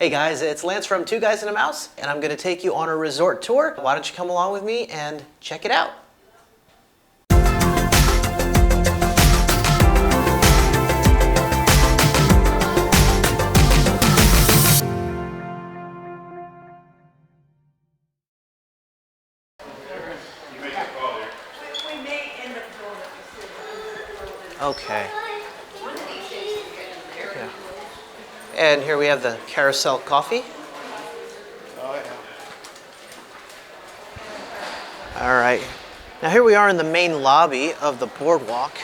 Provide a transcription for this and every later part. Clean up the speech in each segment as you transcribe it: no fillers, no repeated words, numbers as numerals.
Hey guys, it's Lance from Two Guys and a Mouse, and I'm gonna take you on a resort tour. Why don't you come along with me and check it out? Okay. Yeah. And here we have the carousel coffee. Oh, yeah. All right. Now here we are in the main lobby of the boardwalk,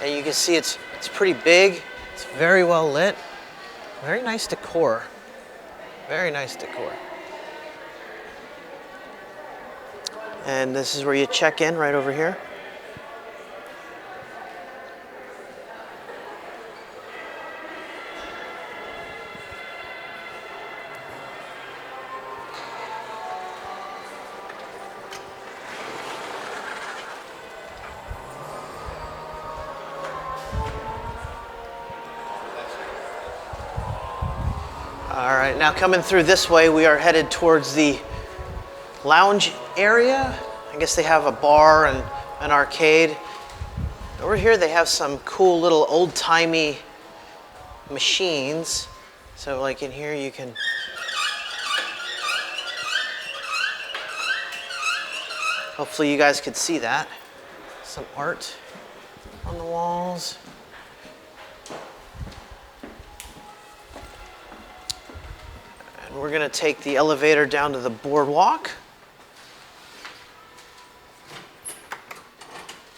and you can see it's pretty big. It's very well lit. Very nice decor. Very nice decor. And this is where you check in, right over here. All right, now coming through this way, we are headed towards the lounge area. I guess they have a bar and an arcade. Over here, they have some cool little old-timey machines. So like in here, you can hopefully you guys could see that. Some art on the walls. We're gonna take the elevator down to the boardwalk.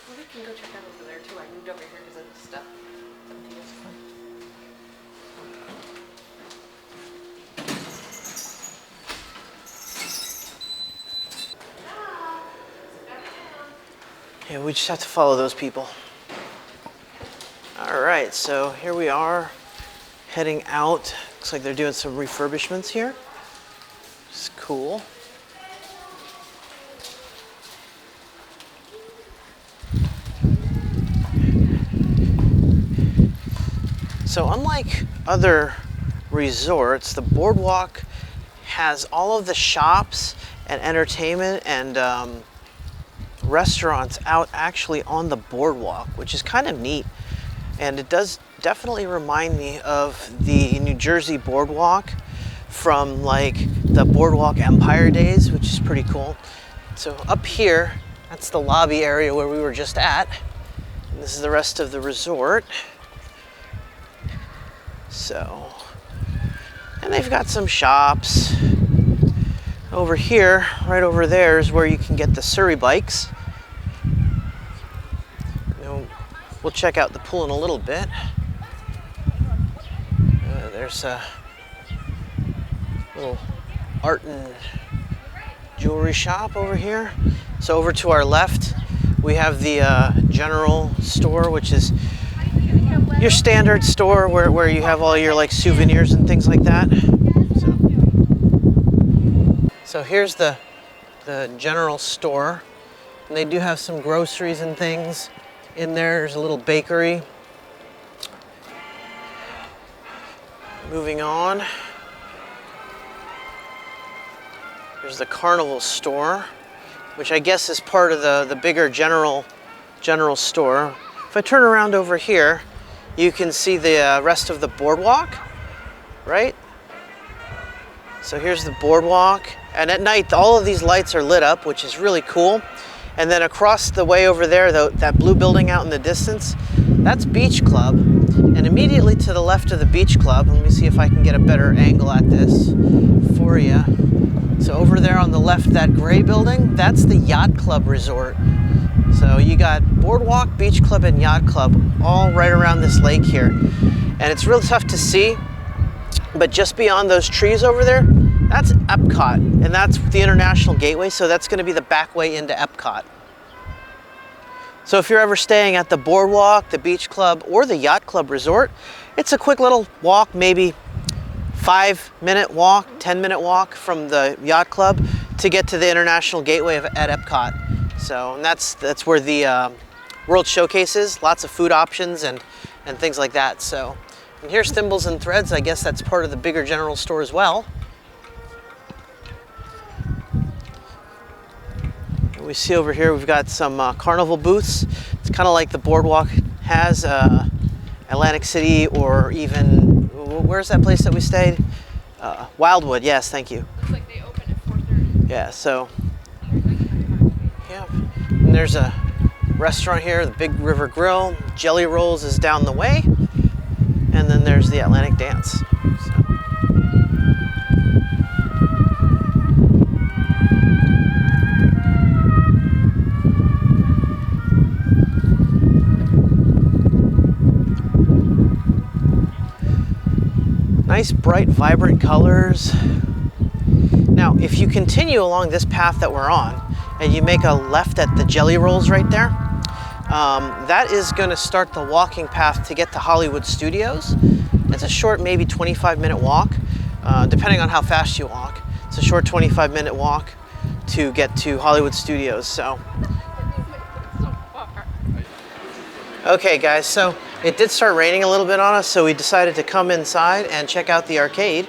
Well, we can go check out over there too. I moved over here because of the stuff. Yeah, we just have to follow those people. All right, so here we are heading out. Looks like they're doing some refurbishments here. It's cool. So unlike other resorts, the boardwalk has all of the shops and entertainment and restaurants out actually on the boardwalk, which is kind of neat. And it does definitely remind me of the New Jersey boardwalk from like the Boardwalk Empire days, which is pretty cool. So up here, that's the lobby area where we were just at. And this is the rest of the resort. So, and they've got some shops. Over here, right over there is where you can get the Surrey bikes. We'll check out the pool in a little bit. There's a little art and jewelry shop over here. So over to our left, we have the general store, which is your standard store where you have all your like souvenirs and things like that. So here's the general store, and they do have some groceries and things in there. There's a little bakery. Moving on, there's the Carnival store, which I guess is part of the bigger general store. If I turn around over here, you can see the rest of the boardwalk, right? So here's the boardwalk, and at night all of these lights are lit up, which is really cool. And then across the way over there, that blue building out in the distance, that's Beach Club. And immediately to the left of the Beach Club, let me see if I can get a better angle at this for you. So over there on the left, that gray building, that's the Yacht Club Resort. So you got Boardwalk, Beach Club, and Yacht Club all right around this lake here. And it's real tough to see, but just beyond those trees over there, that's Epcot, and that's the International Gateway, so that's going to be the back way into Epcot. So if you're ever staying at the Boardwalk, the Beach Club, or the Yacht Club Resort, it's a quick little walk, maybe 5-minute walk, 10-minute walk from the Yacht Club to get to the International Gateway at Epcot. So, and that's where the World Showcase is, lots of food options and things like that. So And here's Thimbles and Threads. I guess that's part of the bigger general store as well. And we see over here we've got some carnival booths. It's kind of like the Boardwalk has, Atlantic City, or even, where's that place that we stayed? Wildwood, yes, thank you. Looks like they open at 4:30. Yeah, so, yeah. And there's a restaurant here, the Big River Grill. Jelly Rolls is down the way. And then there's the Atlantic Dance. So. Nice, bright, vibrant colors. Now, if you continue along this path that we're on, and you make a left at the Jelly Rolls right there, that is going to start the walking path to get to Hollywood Studios. It's a short, maybe 25-minute walk, depending on how fast you walk. It's a short 25-minute walk to get to Hollywood Studios. So, okay, guys. So it did start raining a little bit on us, so we decided to come inside and check out the arcade.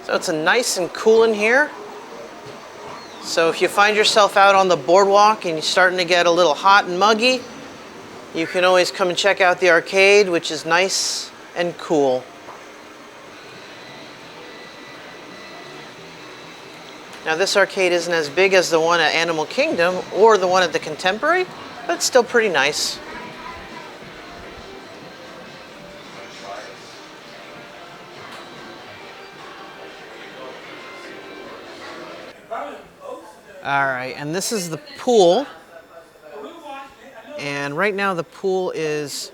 So it's nice and cool in here. So if you find yourself out on the boardwalk and you're starting to get a little hot and muggy, you can always come and check out the arcade, which is nice and cool. Now this arcade isn't as big as the one at Animal Kingdom or the one at the Contemporary, but it's still pretty nice. All right, and this is the pool. And right now the pool is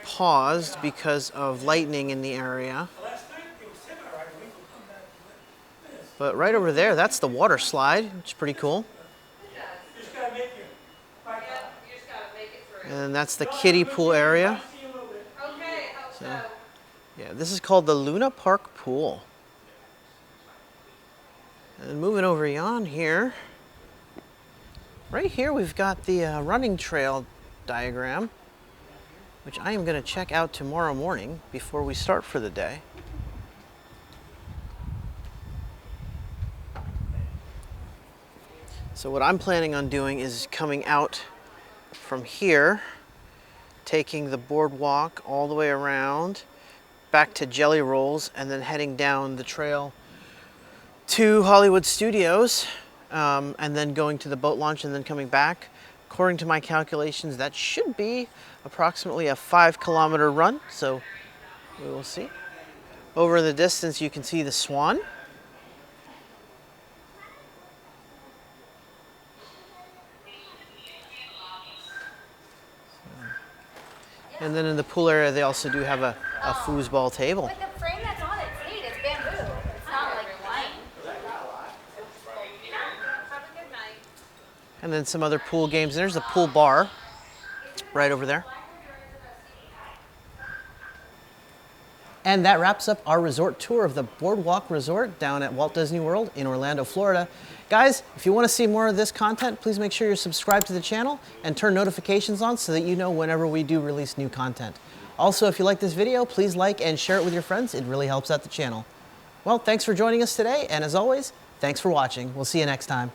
paused because of lightning in the area. But right over there, that's the water slide, which is pretty cool. And that's the kiddie pool area. So, yeah, this is called the Luna Park Pool. And moving over on here, right here we've got the running trail diagram, which I am going to check out tomorrow morning before we start for the day. So what I'm planning on doing is coming out from here, taking the boardwalk all the way around, back to Jelly Rolls, and then heading down the trail to Hollywood Studios, and then going to the boat launch and then coming back. According to my calculations, that should be approximately a 5-kilometer run, so we will see. Over in the distance, you can see the Swan. And then in the pool area, they also do have a foosball table. But the frame that's on it's neat. It's bamboo. It's not like pine. And then some other pool games. And there's the pool bar right over there. And that wraps up our resort tour of the Boardwalk Resort down at Walt Disney World in Orlando, Florida. Guys, if you want to see more of this content, please make sure you're subscribed to the channel and turn notifications on so that you know whenever we do release new content. Also, if you like this video, please like and share it with your friends. It really helps out the channel. Well, thanks for joining us today, and as always, thanks for watching. We'll see you next time.